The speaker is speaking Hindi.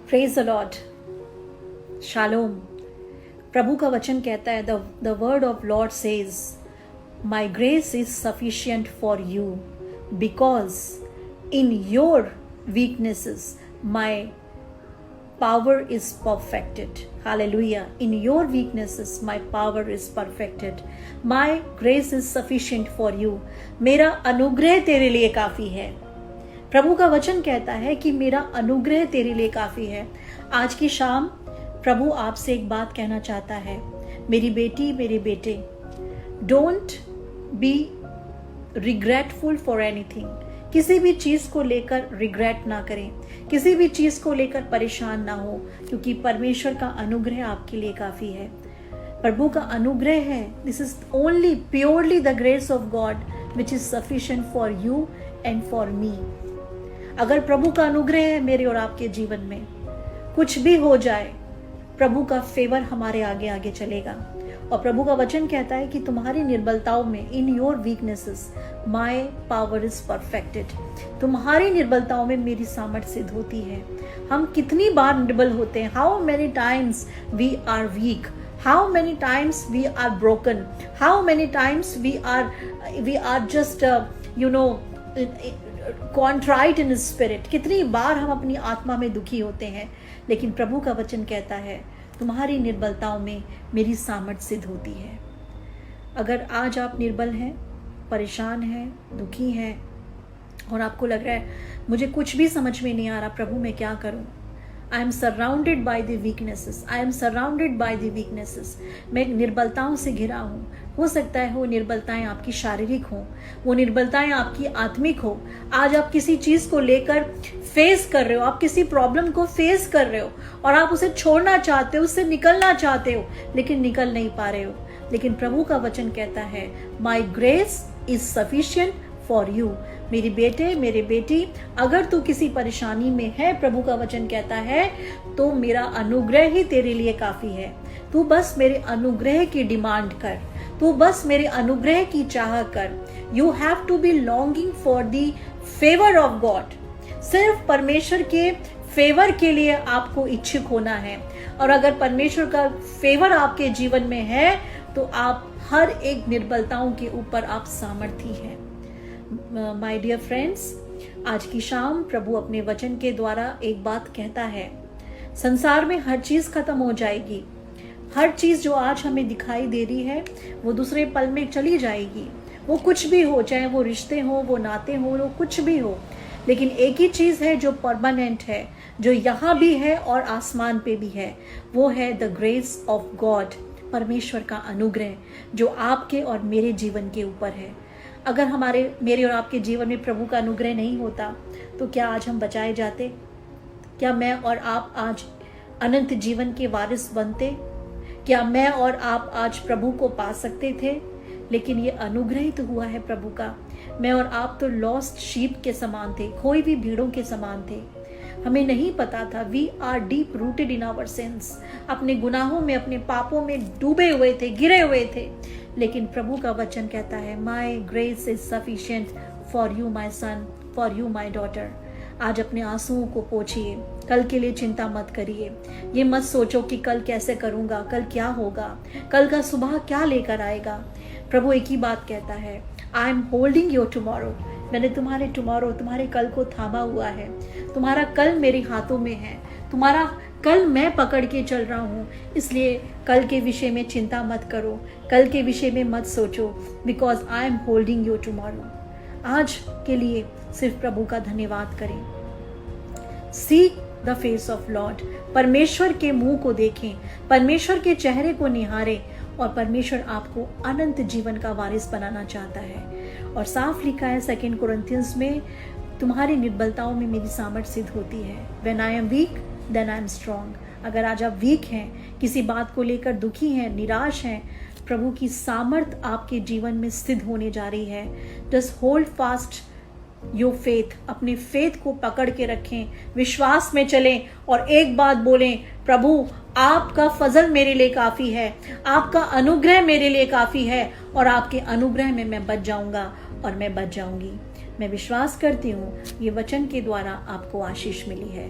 Praise the Lord. शालोम। प्रभु का वचन कहता है, the word of Lord says, my grace is sufficient for you because in your weaknesses my power is perfected. Hallelujah. In your weaknesses, my power is perfected. My grace is sufficient for you. मेरा अनुग्रह तेरे लिए काफी है। प्रभु का वचन कहता है कि मेरा अनुग्रह तेरे लिए काफी है। आज की शाम प्रभु आपसे एक बात कहना चाहता है, मेरी बेटी, मेरे बेटे, don't be regretful for anything. किसी भी चीज को लेकर रिग्रेट ना करें, किसी भी चीज को लेकर परेशान ना हो, क्योंकि परमेश्वर का अनुग्रह आपके लिए काफी है। प्रभु का अनुग्रह है, this is only purely the grace of God which is sufficient for you and for me. अगर प्रभु का अनुग्रह है मेरे और आपके जीवन में, कुछ भी हो जाए, प्रभु का फेवर हमारे आगे आगे चलेगा। और प्रभु का वचन कहता है कि तुम्हारी निर्बलताओं में, in your weaknesses my power is perfected. तुम्हारी निर्बलताओं में मेरी सामर्थ्य सिद्ध होती है। हम कितनी बार निर्बल होते हैं, how many times we are weak, how many times we are broken, how many times we are just contrite in spirit. कितनी बार हम अपनी आत्मा में दुखी होते हैं, लेकिन प्रभु का वचन कहता है तुम्हारी निर्बलताओं में मेरी सामर्थ्य सिद्ध होती है। अगर आज आप निर्बल हैं, परेशान हैं, दुखी हैं और आपको लग रहा है मुझे कुछ भी समझ में नहीं आ रहा, प्रभु मैं क्या करूं, I am surrounded by the weaknesses, I am surrounded by the weaknesses, मैं निर्बलताओं से घिरा हूं। हो सकता है वो निर्बलताएं आपकी शारीरिक हो, वो निर्बलताएं आपकी आत्मिक हो। आज आप किसी चीज को लेकर फेस कर रहे हो, आप किसी प्रॉब्लम को फेस कर रहे हो और आप उसे छोड़ना चाहते हो, उससे निकलना चाहते हो, लेकिन निकल नहीं पा रहे हो। लेकिन प्रभु का वचन कहता है, my grace is sufficient for you. मेरी बेटे, मेरे बेटी, अगर तू किसी परेशानी में है, प्रभु का वचन कहता है, तो मेरा अनुग्रह ही तेरे लिए काफी है। तू बस मेरे अनुग्रह की डिमांड कर, तू बस मेरे अनुग्रह की चाह कर। You have to be longing for the favour of God. सिर्फ परमेश्वर के फेवर के लिए आपको इच्छुक होना है। और अगर परमेश्वर का फेवर आपके जीवन में है, तो आप हर एक निर्बलताओं के ऊपर आप सामर्थी हैं। माय डियर फ्रेंड्स, आज की शाम प्रभु अपने वचन के द्वारा एक बात कहता है, संसार में हर चीज खत्म हो जाएगी। हर चीज जो आज हमें दिखाई दे रही है वो दूसरे पल में चली जाएगी। वो कुछ भी हो, चाहे वो रिश्ते हो, वो नाते हो, वो कुछ भी हो, लेकिन एक ही चीज है जो परमानेंट है, जो यहाँ भी है और आसमान पे भी है, वो है द ग्रेस ऑफ गॉड, परमेश्वर का अनुग्रह जो आपके और मेरे जीवन के ऊपर है। अगर मेरे और आपके जीवन में प्रभु का अनुग्रह नहीं होता, तो क्या आज हम बचाए जाते? क्या मैं और आप आज अनंत जीवन के वारिस बनते? क्या मैं और आप आज प्रभु को पा सकते थे? लेकिन ये अनुग्रह ही तो हुआ है प्रभु का। मैं और आप तो लॉस्ट शीप के समान थे, खोई हुई भीड़ों के समान थे। हमें नहीं पता था, we are deep rooted in our sins. अपने गुनाहों में, अपने पापों में डूबे हुए थे, गिरे हुए थे। लेकिन प्रभु का वचन कहता है, my grace is sufficient for you my son, for you my daughter. आज अपने आंसुओं को पोंछिए, कल के लिए चिंता मत करिए। ये मत सोचो कि कल कैसे करूंगा, कल क्या होगा, कल का सुबह क्या लेकर आएगा। प्रभु एक ही बात कहता है, I am holding your tomorrow. मैंने तुम्हारे टुमारो, तुम्हारे कल को थामा हुआ है। तुम्हारा कल मेरे हाथों में है, तुम्हारा कल मैं पकड़ के चल रहा हूँ। इसलिए कल के विषय में चिंता मत करो, कल के विषय में मत सोचो, because I am holding your tomorrow. आज के लिए सिर्फ प्रभु का धन्यवाद करें। Seek the face of Lord. परमेश्वर के मुंह को देखें, परमेश्वर के चेहरे को निहारें, और परमेश्वर आपको अनंत जीवन का वारिस बनाना चाहता है। और साफ लिखा है 2 कुरिन्थियंस में, तुम्हारी निर्बलताओं में मेरी सामर्थ्य सिद्ध होती है। When I am weak then I am strong. अगर आज आप वीक हैं, किसी बात को लेकर दुखी हैं, निराश हैं, प्रभु की सामर्थ आपके जीवन में सिद्ध होने जा रही है। Just hold fast your faith. अपने फेथ को पकड़ के रखें, विश्वास में चलें और एक बात बोलें, प्रभु आपका फजल मेरे लिए काफी है, आपका अनुग्रह मेरे लिए काफी है, और आपके अनुग्रह में मैं बच जाऊंगा और मैं बच जाऊंगी। मैं विश्वास करती हूँ ये वचन के द्वारा आपको आशीष मिली है।